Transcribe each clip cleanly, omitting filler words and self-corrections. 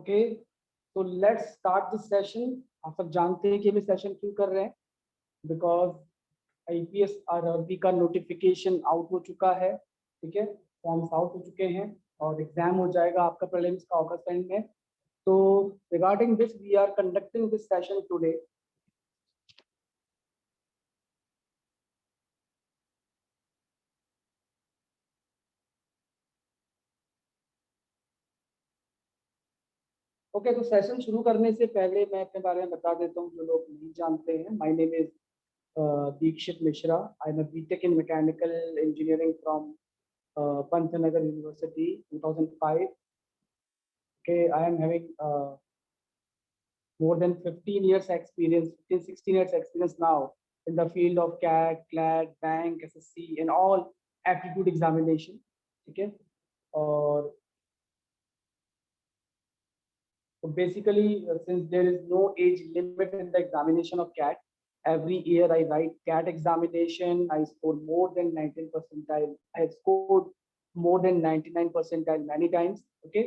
Okay, तो let's start this session. आप सब जानते हैं कि हम सेशन क्यों कर रहे हैं, बिकॉज आईपीएस आरआरबी का नोटिफिकेशन आउट हो चुका है। ठीक है, फॉर्म्स आउट हो चुके हैं और एग्जाम हो जाएगा आपका प्रीलिम्स का अगस्त एंड में। तो regarding this we are conducting this session today. Okay, तो सेशन शुरू करने से पहले मैं अपने बारे में बता देता हूँ जो लोग नहीं जानते हैं। My name is Deekshit Mishra. I'm a BTech in Mechanical Engineering from Pantnagar University, 2005. Okay, I am having more than 15 years experience, 15, 16 years experience now in the field of CAT, CLAT, bank, SSC, and all aptitude examination. Okay, और so basically, since there is no age limit in the examination of CAT, every year I write CAT examination. I score more than 19 percentile. I have scored more than 99 percentile many times. Okay,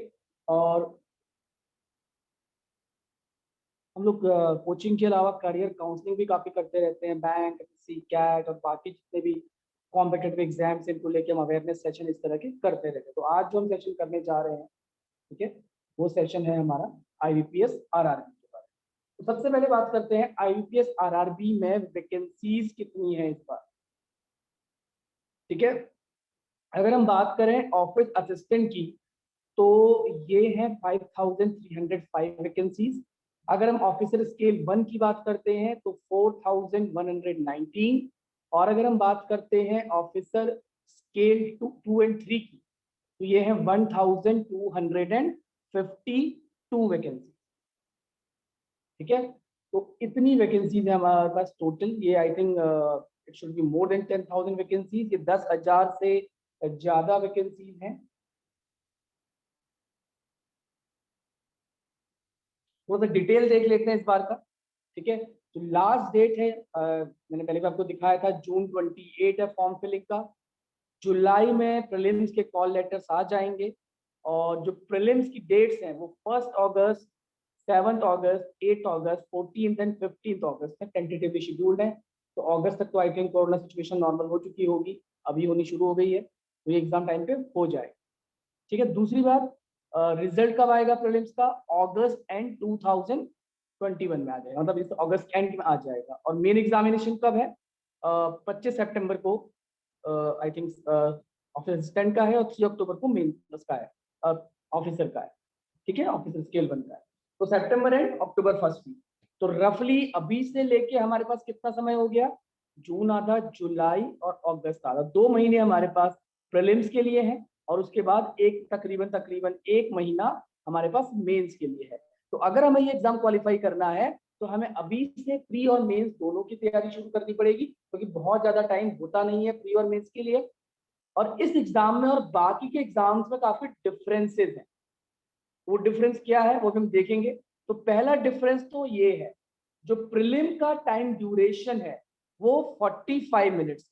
और हम लोग coaching के अलावा career counselling भी काफी करते रहते हैं। बैंक, एसएससी, कैट और बाकी जितने भी कॉम्पिटेटिव एग्जाम्स इनको लेके हम अवेयरनेस सेशन इस तरह के करते रहते हैं। तो आज जो हम सेशन करने जा रहे हैं, ठीक है, वो सेशन है हमारा आईबीपीएस आरआरबी के बारे में। तो सबसे पहले बात करते हैं आईबीपीएस आरआरबी में वैकेंसीज कितनी है इस बार। ठीक है, अगर हम बात करें ऑफिस असिस्टेंट की तो ये है 5305 वैकेंसीज। अगर हम ऑफिसर स्केल 1 की बात करते हैं तो 4119। और अगर हम बात करते हैं ऑफिसर स्केल 2 एंड 3 की तो ये है 1252 वैकेंसी। ठीक है, तो इतनी वैकेंसीज है हमारे पास टोटल। ये I think it should be more than 10,000 vacancies. ये 10,000 से ज्यादा वैकेंसीज हैं। थोड़ा सा डिटेल देख लेते हैं इस बार का। ठीक है, तो लास्ट डेट है मैंने पहले भी आपको दिखाया था, जून 28 है फॉर्म फिलिंग का। जुलाई में प्रीलिम्स के कॉल लेटर्स आ जाएंगे और जो प्रीलिम्स की डेट्स हैं वो 1 अगस्त, 7 अगस्त, 8 अगस्त, 14 एंड 15 अगस्त में टेंटेटिवली शेड्यूल्ड है। तो अगस्त तक तो I think corona situation normal हो चुकी होगी, अभी होनी शुरू हो गई है, तो ये एग्जाम टाइम पे हो जाएगा। ठीक है, दूसरी बात, रिजल्ट कब आएगा प्रीलिम्स का? अगस्त एंड 2021 में आ जाएगा, मतलब इस अगस्त एंड में आ जाएगा। और मेन एग्जामिनेशन कब है? 25 सितंबर को आई थिंक ऑफिसर असिस्टेंट का है और 3 अक्टूबर को मेन का है, ऑफिसर का है। ठीक है, ऑफिसर स्केल 1 का है। तो सितंबर एंड अक्टूबर फर्स्ट वीक। तो रफली अभी से लेके हमारे पास कितना समय हो गया? जून आधा, जुलाई और अगस्त आधा, 2 महीने हमारे पास प्रीलिम्स के लिए हैं और उसके बाद एक तकरीबन 1 महीना हमारे पास मेंस के लिए है। तो अगर हमें ये एग्जाम क्वालिफाई करना है तो हमें अभी से प्री और मेंस दोनों की तैयारी शुरू करनी पड़ेगी, क्योंकि बहुत ज्यादा टाइम होता नहीं है प्री और मेंस के लिए। और इस एग्जाम में और बाकी के एग्जाम्स में काफी डिफरेंसेस हैं। वो डिफरेंस क्या है वो हम देखेंगे। तो पहला डिफरेंस तो ये है, जो प्रीलिम का टाइम ड्यूरेशन है वो 45 मिनट्स।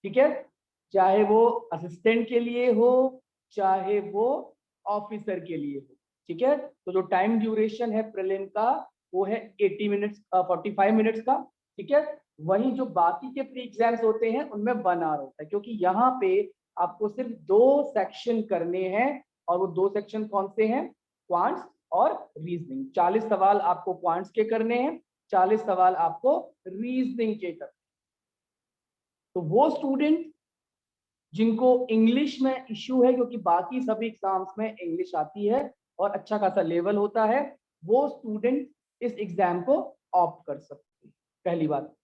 ठीक है, चाहे वो असिस्टेंट के लिए हो चाहे वो ऑफिसर के लिए हो। ठीक है, तो जो टाइम ड्यूरेशन है प्रीलिम का वो है 80 मिनट्स, 45 मिनट्स का। ठीक है, वहीं जो बाकी के प्री एग्जाम्स होते हैं उनमें 1 आवर होता है, क्योंकि यहाँ पे आपको सिर्फ 2 सेक्शन करने हैं। और वो 2 सेक्शन कौन से हैं? क्वांट्स और रीजनिंग। 40 सवाल आपको क्वांट्स के करने हैं, 40 सवाल आपको रीजनिंग के करने। तो वो स्टूडेंट जिनको इंग्लिश में इश्यू है, क्योंकि बाकी सभी एग्जाम्स में इंग्लिश आती है और अच्छा खासा लेवल होता है, वो स्टूडेंट इस एग्जाम को ऑप्ट कर सकते हैं। पहली बात।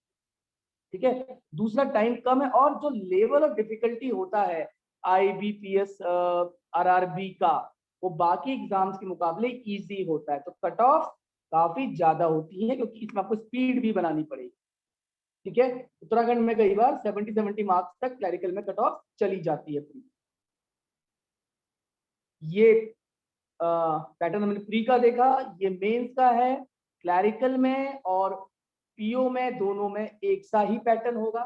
ठीक है, दूसरा टाइम कम है और जो लेवल ऑफ डिफिकल्टी होता है आईबीपीएस आरआरबी का, वो बाकी एग्जाम्स के मुकाबले इजी होता है। तो कट ऑफ काफी ज्यादा होती है क्योंकि इसमें आपको स्पीड भी बनानी पड़ेगी। ठीक है, उत्तराखंड में कई बार 70 मार्क्स तक क्लैरिकल में कट ऑफ चली जाती है। ये पैटर्न हमने प्री का देखा, ये मेंस का है। क्लैरिकल में और पीओ में दोनों में एक सा ही पैटर्न होगा।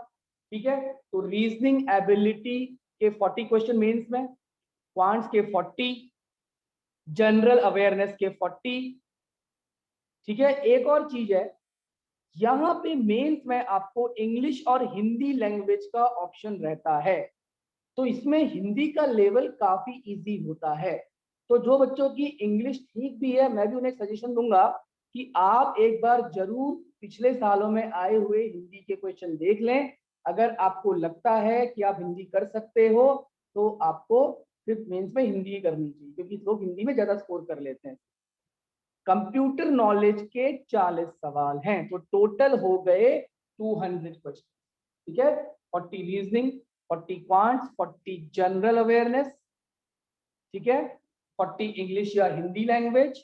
ठीक है, तो रीजनिंग एबिलिटी के 40 क्वेश्चन मेंस में, क्वांट्स के 40, जनरल अवेयरनेस के 40। ठीक है, एक और चीज है, यहाँ पे मेंस में आपको इंग्लिश और हिंदी लैंग्वेज का ऑप्शन रहता है, तो इसमें हिंदी का लेवल काफी इजी होता है। तो जो बच्चों की इंग्लिश ठीक भी है, मैं भी उन्हें सजेशन दूंगा कि आप एक बार जरूर पिछले सालों में आए हुए हिंदी के क्वेश्चन देख लें। अगर आपको लगता है कि आप हिंदी कर सकते हो तो आपको सिर्फ मेंस में हिंदी ही करनी चाहिए, क्योंकि लोग हिंदी में ज्यादा स्कोर कर लेते हैं। कंप्यूटर नॉलेज के 40 सवाल हैं, तो टोटल हो गए 200 क्वेश्चन। ठीक है, 40 रीजनिंग, 40 क्वांट्स, 40 जनरल अवेयरनेस, ठीक है, 40 इंग्लिश या हिंदी लैंग्वेज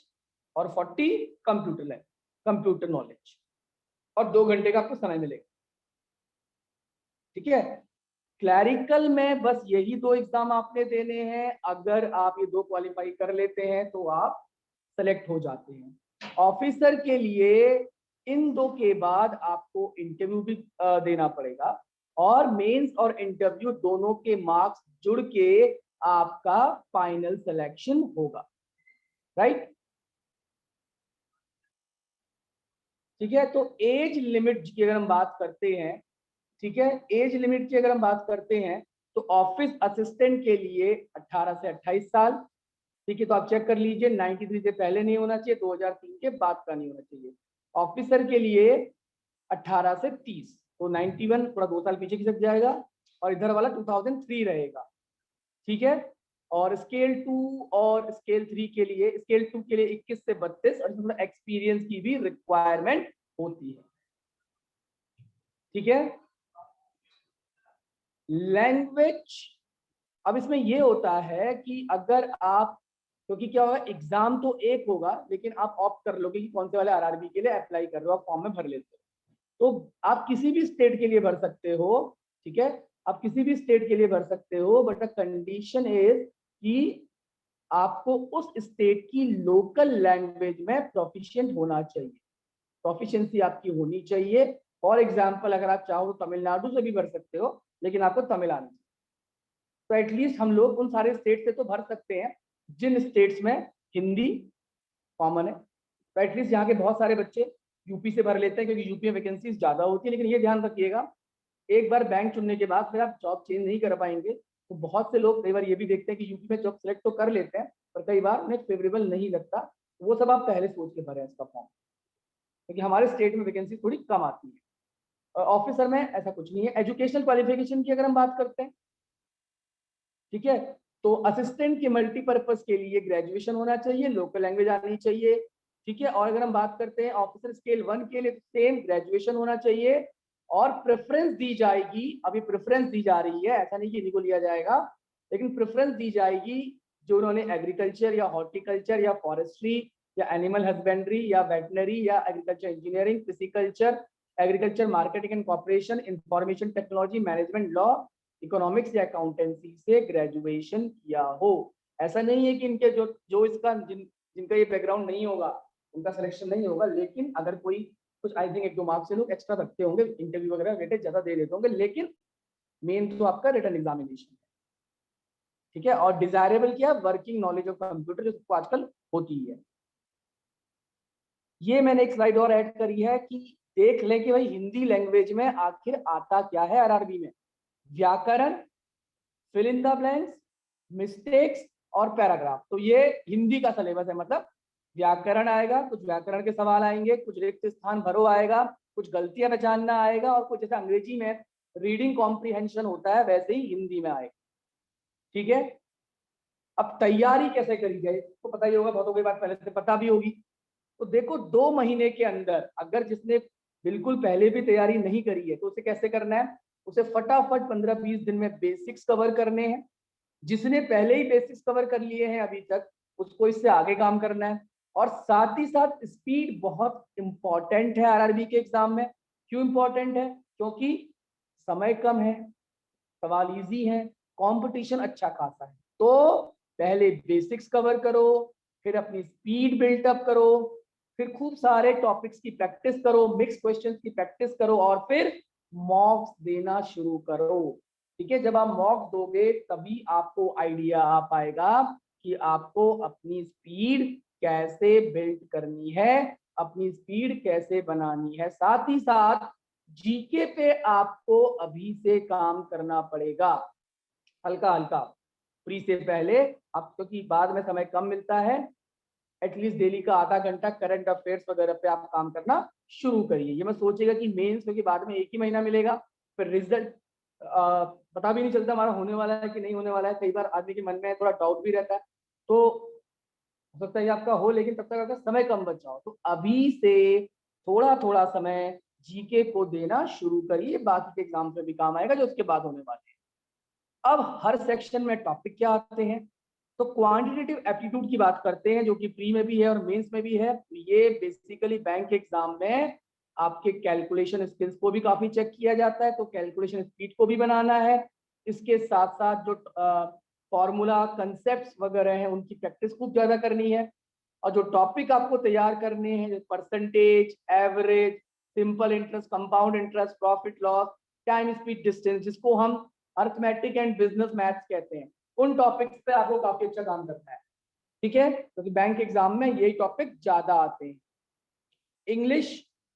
और 40 कंप्यूटर नॉलेज, और 2 घंटे का आपको समय मिलेगा। ठीक है, क्लैरिकल में बस यही 2 एग्जाम आपने देने हैं। अगर आप ये 2 क्वालिफाई कर लेते हैं तो आप सेलेक्ट हो जाते हैं। ऑफिसर के लिए इन 2 के बाद आपको इंटरव्यू भी देना पड़ेगा, और मेंस और इंटरव्यू दोनों के मार्क्स जुड़ के आपका फाइनल सिलेक्शन होगा। राइट, ठीक है। तो एज लिमिट की अगर हम बात करते हैं, ठीक है, एज लिमिट की अगर हम बात करते हैं तो ऑफिस असिस्टेंट के लिए 18 से 28 साल। ठीक है, तो आप चेक कर लीजिए, 93 से पहले नहीं होना चाहिए, 2003 के बाद का नहीं होना चाहिए। ऑफिसर के लिए 18 से 30, तो 91 थोड़ा 2 साल पीछे खिसक जाएगा, और इधर वाला 2003 रहेगा। ठीक है, और स्केल 2 और स्केल 3 के लिए, स्केल 2 के लिए 21 से 32, और इसमें एक्सपीरियंस की भी रिक्वायरमेंट होती है। ठीक है, लैंग्वेज, अब इसमें ये होता है कि अगर आप, क्योंकि क्या होगा, एग्जाम तो एक होगा, लेकिन आप ऑप्ट कर लोगे कि कौन से वाले आरआरबी के लिए अप्लाई कर रहे हो, आप फॉर्म में भर लेते हो, तो आप किसी भी स्टेट के लिए भर सकते हो। ठीक है, आप किसी भी स्टेट के लिए भर सकते हो, बट द कंडीशन इज कि आपको उस स्टेट की लोकल लैंग्वेज में प्रोफिशिएंट होना चाहिए, प्रोफिशिएंसी आपकी होनी चाहिए। फॉर एग्जाम्पल, अगर आप चाहो तो तमिलनाडु से भी भर सकते हो, लेकिन आपको तमिल आनी चाहिए। तो एटलीस्ट हम लोग उन सारे स्टेट से तो भर सकते हैं जिन स्टेट्स में हिंदी कॉमन है। तो एटलीस्ट यहाँ के बहुत सारे बच्चे यूपी से भर लेते हैं, क्योंकि यूपी में वैकेंसीज ज्यादा होती है। लेकिन ये ध्यान रखिएगा, एक बार बैंक चुनने के बाद फिर आप जॉब चेंज नहीं कर पाएंगे। तो बहुत से लोग कई बार ये भी देखते हैं कि यूपी में जॉब सेलेक्ट तो कर लेते हैं, पर कई बार उन्हें फेवरेबल नहीं लगता। वो सब आप पहले सोच के भरें इसका फॉर्म, क्योंकि हमारे स्टेट में वैकेंसी थोड़ी कम आती है। और ऑफिसर में ऐसा कुछ नहीं है। एजुकेशनल क्वालिफिकेशन की अगर हम बात करते हैं, ठीक है, तो असिस्टेंट के मल्टीपर्पज के लिए ग्रेजुएशन होना चाहिए, लोकल लैंग्वेज आनी चाहिए। ठीक है, और अगर हम बात करते हैं ऑफिसर स्केल 1 के लिए, सेम ग्रेजुएशन होना चाहिए, और प्रेफरेंस दी जाएगी, अभी प्रेफरेंस दी जा रही है, ऐसा नहीं कि इन्हीं को लिया जाएगा, लेकिन प्रेफरेंस दी जाएगी जो उन्होंने एग्रीकल्चर या हॉर्टिकल्चर या फॉरेस्ट्री या एनिमल हस्बेंड्री या वेटनरी या agriculture engineering, pisciculture, agriculture marketing and corporation, information technology, management, law, economics या अकाउंटेंसी से ग्रेजुएशन किया हो। ऐसा नहीं है कि इनके जो जो इसका जिनका ये बैकग्राउंड नहीं होगा उनका सिलेक्शन नहीं होगा, लेकिन अगर कोई कुछ, आई थिंक 1-2 मार्क्स से लोग एक्स्ट्रा रखते होंगे, इंटरव्यू वगैरह वेटेज ज्यादा दे देते होंगे, लेकिन मेन तो आपका रिटन एग्जामिनेशन है। ठीक है, और डिजायरेबल क्या, वर्किंग नॉलेज ऑफ कंप्यूटर, जो आजकल होती है। ये मैंने एक स्लाइड और ऐड करी है कि देख लें कि भाई हिंदी लैंग्वेज में आखिर आता क्या है आरआरबी में। व्याकरण, fill in the blanks, mistakes और पैराग्राफ, तो ये हिंदी का सिलेबस है। मतलब व्याकरण आएगा, कुछ व्याकरण के सवाल आएंगे, कुछ रिक्त स्थान भरो आएगा, कुछ गलतियां पहचानना आएगा, और कुछ जैसे अंग्रेजी में रीडिंग कॉम्प्रीहेंशन होता है वैसे ही हिंदी में आएगा। ठीक है, अब तैयारी कैसे करी जाए, तो पता ही होगा, बहुतों को बात पहले से पता भी होगी। तो देखो, 2 महीने के अंदर अगर जिसने बिल्कुल पहले भी तैयारी नहीं करी है तो उसे कैसे करना है, उसे फटाफट 15-20 दिन में बेसिक्स कवर करने हैं। जिसने पहले ही बेसिक्स कवर कर लिए हैं अभी तक, उसको इससे आगे काम करना है। और साथ ही साथ स्पीड बहुत इंपॉर्टेंट है आरआरबी के एग्जाम में। क्यों इंपॉर्टेंट है, क्योंकि समय कम है, सवाल इजी है, कंपटीशन अच्छा खासा है। तो पहले बेसिक्स कवर करो, फिर अपनी स्पीड बिल्टअप करो, फिर खूब सारे टॉपिक्स की प्रैक्टिस करो, मिक्स क्वेश्चंस की प्रैक्टिस करो, और फिर मॉक्स देना शुरू करो। ठीक है, जब आप मॉक्स दोगे तभी आपको आइडिया आ पाएगा कि आपको अपनी स्पीड कैसे बिल्ड करनी है, अपनी स्पीड कैसे बनानी है। साथ ही साथ जीके पे आपको अभी से काम करना पड़ेगा, हल्का हल्का, प्री से पहले। अब क्योंकि बाद में समय कम मिलता है, एटलीस्ट डेली का आधा घंटा करंट अफेयर्स वगैरह पे आप काम करना शुरू करिए। ये मत सोचिएगा कि मेंस क्योंकि बाद में एक ही महीना मिलेगा, फिर रिजल्ट पता भी नहीं चलता हमारा होने वाला है कि नहीं होने वाला है। कई बार आदमी के मन में थोड़ा डाउट भी रहता है, तो हो सकता है आपका हो, लेकिन तब तक अगर समय कम बचा हो तो अभी से थोड़ा थोड़ा समय जीके को देना शुरू करिए, बाकी के एग्जाम पे भी काम आएगा जो उसके बाद होने वाले हैं। अब हर सेक्शन में टॉपिक क्या आते हैं, तो क्वांटिटेटिव एप्टीट्यूड की बात करते हैं जो कि प्री में भी है और मेंस में भी है। ये बेसिकली बैंक एग्जाम में आपके कैलकुलेशन स्किल्स को भी काफी चेक किया जाता है, तो कैलकुलेशन स्पीड को भी बनाना है। इसके साथ साथ जो फॉर्मूला कंसेप्ट्स वगैरह हैं उनकी प्रैक्टिस खूब ज्यादा करनी है। और जो टॉपिक आपको तैयार करने हैं, percentage, average, simple interest, compound interest, profit loss, time speed distance, जिसको हम अर्थमेटिक एंड बिजनेस मैथ्स कहते हैं, उन टॉपिक्स पे आपको काफी अच्छा काम करना है। ठीक है, क्योंकि बैंक एग्जाम में यही टॉपिक ज्यादा आते हैं। इंग्लिश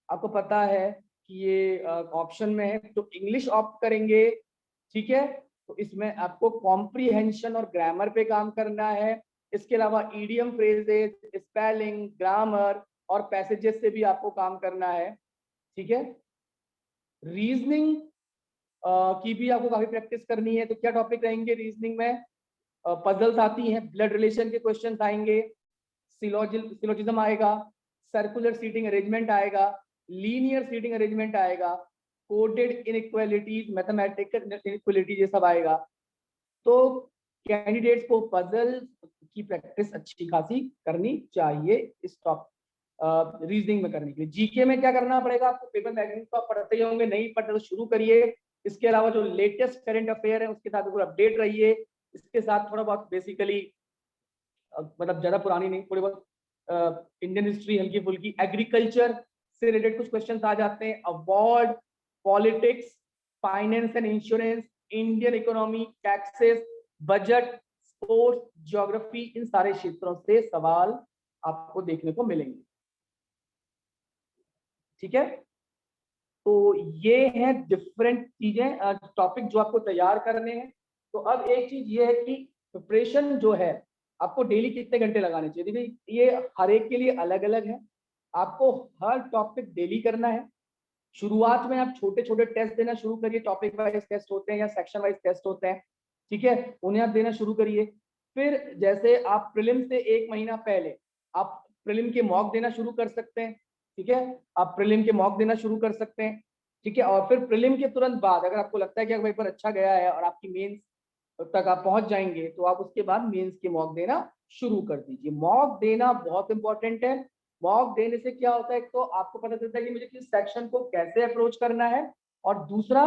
आपको पता है कि ये ऑप्शन में है, तो इंग्लिश ऑप्ट करेंगे। ठीक है, तो इसमें आपको कॉम्प्रीहेंशन और ग्रामर पे काम करना है। इसके अलावा ईडियम, फ्रेजेस, स्पेलिंग, ग्रामर और पैसेजेस से भी आपको काम करना है। ठीक है, रीजनिंग की भी आपको काफी प्रैक्टिस करनी है। तो क्या टॉपिक रहेंगे रीजनिंग में, पजल्स आती हैं, ब्लड रिलेशन के क्वेश्चंस आएंगे, सिलोजिज्म आएगा, सर्कुलर सीटिंग अरेंजमेंट आएगा, लीनियर सीटिंग अरेंजमेंट आएगा, कोडेड इनइक्वालिटीज, मैथमेटिकल इनइक्वालिटीज, ये सब आएगा। तो कैंडिडेट्स को पजल की प्रैक्टिस अच्छी खासी करनी चाहिए इस रीजनिंग में करने के लिए। जीके में क्या करना पड़ेगा आपको, पेपर मैगजीन तो आप पढ़ते ही होंगे, नहीं पढ़ते तो शुरू करिए। इसके अलावा जो लेटेस्ट करंट अफेयर है उसके साथ बिल्कुल अपडेट रहिए। इसके साथ थोड़ा बहुत बेसिकली मतलब ज्यादा पुरानी नहीं, थोड़ी बहुत इंडियन हिस्ट्री हल्की फुल्की, एग्रीकल्चर से रिलेटेड कुछ क्वेश्चंस आ जाते हैं, award, politics, finance and insurance, Indian economy, taxes, budget, sports, geography, इन सारे क्षेत्रों से सवाल आपको देखने को मिलेंगे। ठीक है, तो ये है डिफरेंट चीजें, टॉपिक जो आपको तैयार करने हैं। तो अब एक चीज ये है कि प्रिपरेशन जो है आपको डेली कितने घंटे लगाने चाहिए। देखिए ये हर एक के लिए अलग अलग है, आपको हर टॉपिक डेली करना है। शुरुआत में आप छोटे छोटे टेस्ट देना शुरू करिए, टॉपिक वाइज टेस्ट होते हैं या सेक्शन वाइज टेस्ट होते हैं, ठीक है, उन्हें आप देना शुरू करिए। फिर जैसे आप प्रीलिम से एक महीना पहले आप प्रीलिम के मॉक देना शुरू कर सकते हैं। ठीक है, आप प्रीलिम के मॉक देना शुरू कर सकते हैं। ठीक है, और फिर प्रीलिम के तुरंत बाद अगर आपको लगता है कि अगर पेपर अच्छा गया है और आपकी मेंस तक आप पहुंच जाएंगे, तो आप उसके बाद मेंस के मॉक देना शुरू कर दीजिए। मॉक देना बहुत इंपॉर्टेंट है। मॉक देने से क्या होता है, तो आपको पता चलता है कि मुझे किस सेक्शन को कैसे अप्रोच करना है, और दूसरा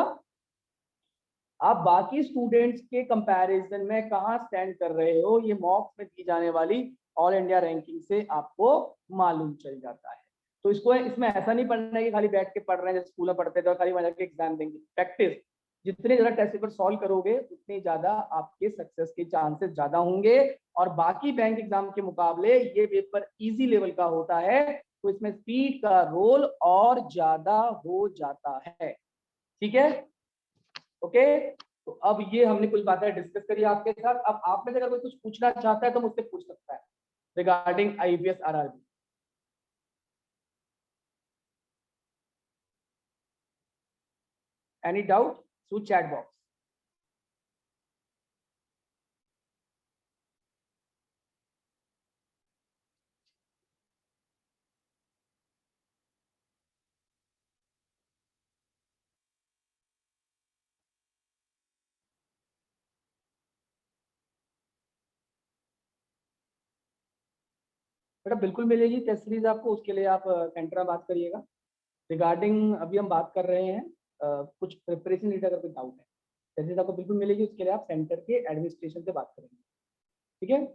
आप बाकी स्टूडेंट्स के कंपैरिजन में कहाँ स्टैंड कर रहे हो, ये मॉक में दी जाने वाली ऑल इंडिया रैंकिंग से आपको मालूम चल जाता है। तो इसको इसमें ऐसा नहीं पढ़ना है कि खाली बैठ के पढ़ रहे हैं जैसे स्कूल में पढ़ते थे और खाली मजा के एग्जाम देंगे। प्रैक्टिस, जितने ज्यादा टेस्ट पेपर सॉल्व करोगे उतने ज्यादा आपके सक्सेस के चांसेस ज्यादा होंगे। और बाकी बैंक एग्जाम के मुकाबले ये पेपर इजी लेवल का होता है, तो इसमें स्पीड का रोल और ज्यादा हो जाता है। ठीक है, ओके। तो अब ये हमने कुछ बातें डिस्कस करी आपके साथ। अब आप में से अगर कोई कुछ पूछना चाहता है तो मुझसे पूछ सकता है regarding IPS RRB. Any doubt through chat box. बेटा बिल्कुल मिलेगी टेस्ट सीरीज आपको, उसके लिए आप सेंटर में बात करिएगा। रिगार्डिंग अभी हम बात कर रहे हैं कुछ प्रिपरेशन रिलेटेड अगर कोई डाउट है, टेस्ट सीरीज आपको बिल्कुल मिलेगी, उसके लिए आप सेंटर के एडमिनिस्ट्रेशन से बात करेंगे। ठीक है।